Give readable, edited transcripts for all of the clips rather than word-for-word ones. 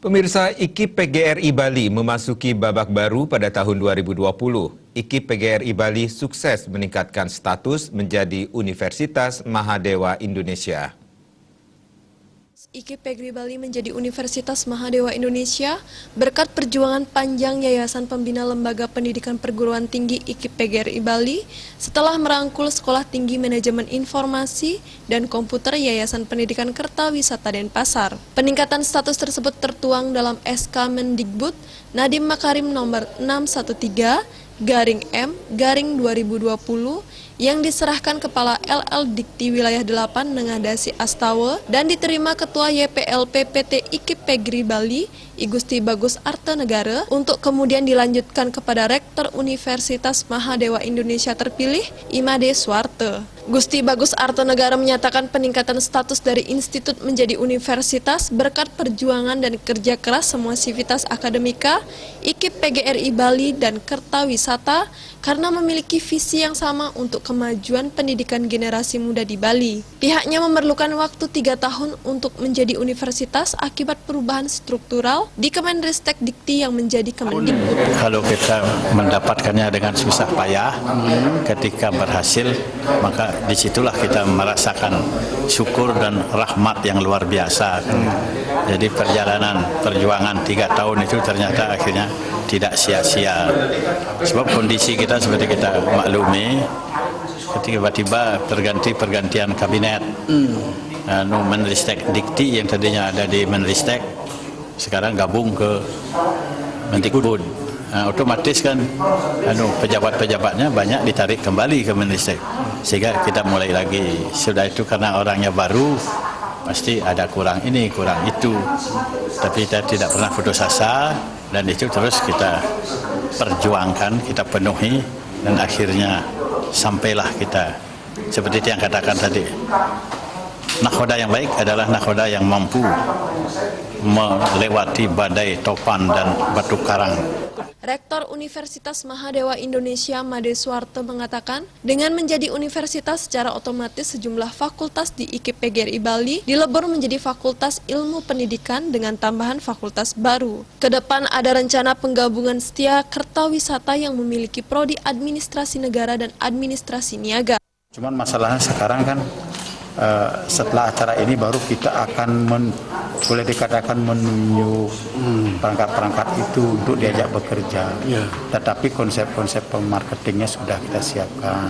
Pemirsa, IKIP PGRI Bali memasuki babak baru pada tahun 2020. IKIP PGRI Bali sukses meningkatkan status menjadi Universitas Mahadewa Indonesia. IKIP PGRI Bali menjadi Universitas Mahadewa Indonesia berkat perjuangan panjang Yayasan Pembina Lembaga Pendidikan Perguruan Tinggi IKIP PGRI Bali setelah merangkul Sekolah Tinggi Manajemen Informasi dan Komputer Yayasan Pendidikan Kertawisata Denpasar. Peningkatan status tersebut tertuang dalam SK Mendikbud Nadiem Makarim nomor 613/M/2020 yang diserahkan Kepala LL Dikti Wilayah 8 Nengadasi Astawa dan diterima Ketua YPLP PT IKIP PGRI Bali, I Gusti Bagus Artanegara, untuk kemudian dilanjutkan kepada Rektor Universitas Mahadewa Indonesia terpilih, Imade Suwarte. Gusti Bagus Artanegara menyatakan peningkatan status dari institut menjadi universitas berkat perjuangan dan kerja keras semua sivitas akademika, IKIP PGRI Bali dan Kertawisata karena memiliki visi yang sama untuk kemajuan pendidikan generasi muda di Bali. Pihaknya memerlukan waktu 3 tahun untuk menjadi universitas akibat perubahan struktural di Kemenristek Dikti yang menjadi Kemendikbud. Kalau kita mendapatkannya dengan susah payah, ketika berhasil, maka disitulah kita merasakan syukur dan rahmat yang luar biasa. Jadi perjuangan 3 tahun itu ternyata akhirnya tidak sia-sia. Sebab kondisi kita seperti kita maklumi, ketika tiba-tiba pergantian kabinet, Menristek Dikti yang tadinya ada di Menristek sekarang gabung ke Mendikbud. Otomatis kan pejabat-pejabatnya banyak ditarik kembali ke Menristek, sehingga kita mulai lagi. Sudah itu karena orangnya baru, pasti ada kurang ini, kurang itu, tapi kita tidak pernah putus asa, dan itu terus kita perjuangkan, kita penuhi, dan akhirnya sampailah kita seperti yang katakan tadi, nakhoda yang baik adalah nakhoda yang mampu melewati badai, topan, dan batu karang. Rektor Universitas Mahadewa Indonesia Made Suwarte mengatakan, dengan menjadi universitas secara otomatis sejumlah fakultas di IKIP PGRI Bali dilebur menjadi Fakultas Ilmu Pendidikan dengan tambahan fakultas baru. Kedepan ada rencana penggabungan setia Kertawisata yang memiliki prodi administrasi negara dan administrasi niaga. Cuman masalahnya sekarang kan setelah acara ini baru kita akan boleh dikatakan menunjuk perangkat-perangkat itu untuk diajak bekerja. Tetapi konsep-konsep marketingnya sudah kita siapkan.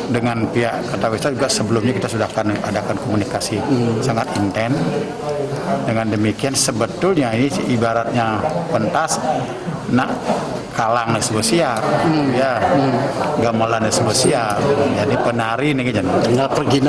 Dengan pihak Kertawisata juga sebelumnya kita sudah akan adakan komunikasi sangat intens. Dengan demikian sebetulnya ini ibaratnya pentas nak kalang spesial, gamelan spesial. Jadi penari nih kan. Tinggal pergi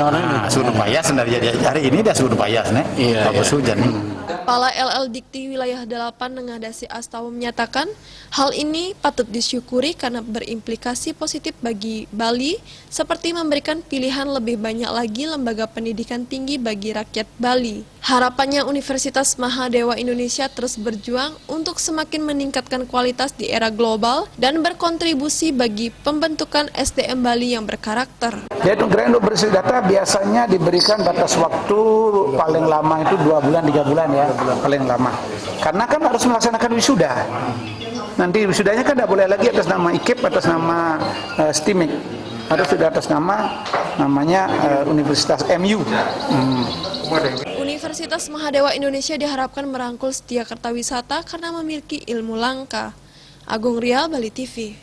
suruh payas dari hari ini dah suruh payas nih. Bagus hujan. Kepala LL Dikti Wilayah 8 Nengadasi Astawa menyatakan hal ini patut disyukuri karena berimplikasi positif bagi Bali seperti memberikan pilihan lebih banyak lagi lembaga pendidikan tinggi bagi rakyat Bali. Harapannya Universitas Mahadewa Indonesia terus berjuang untuk semakin meningkatkan kualitas di era global dan berkontribusi bagi pembentukan SDM Bali yang berkarakter. Yaitu grant untuk berisi data biasanya diberikan batas waktu paling lama itu 2 bulan, 3 bulan ya, paling lama. Karena kan harus melaksanakan wisuda. Nanti wisudanya kan tidak boleh lagi atas nama IKIP, atas nama STIMIK. Harus sudah atas namanya Universitas MU. Universitas Mahadewa Indonesia diharapkan merangkul setia Kertawisata karena memiliki ilmu langka. Agung Rial, Bali TV.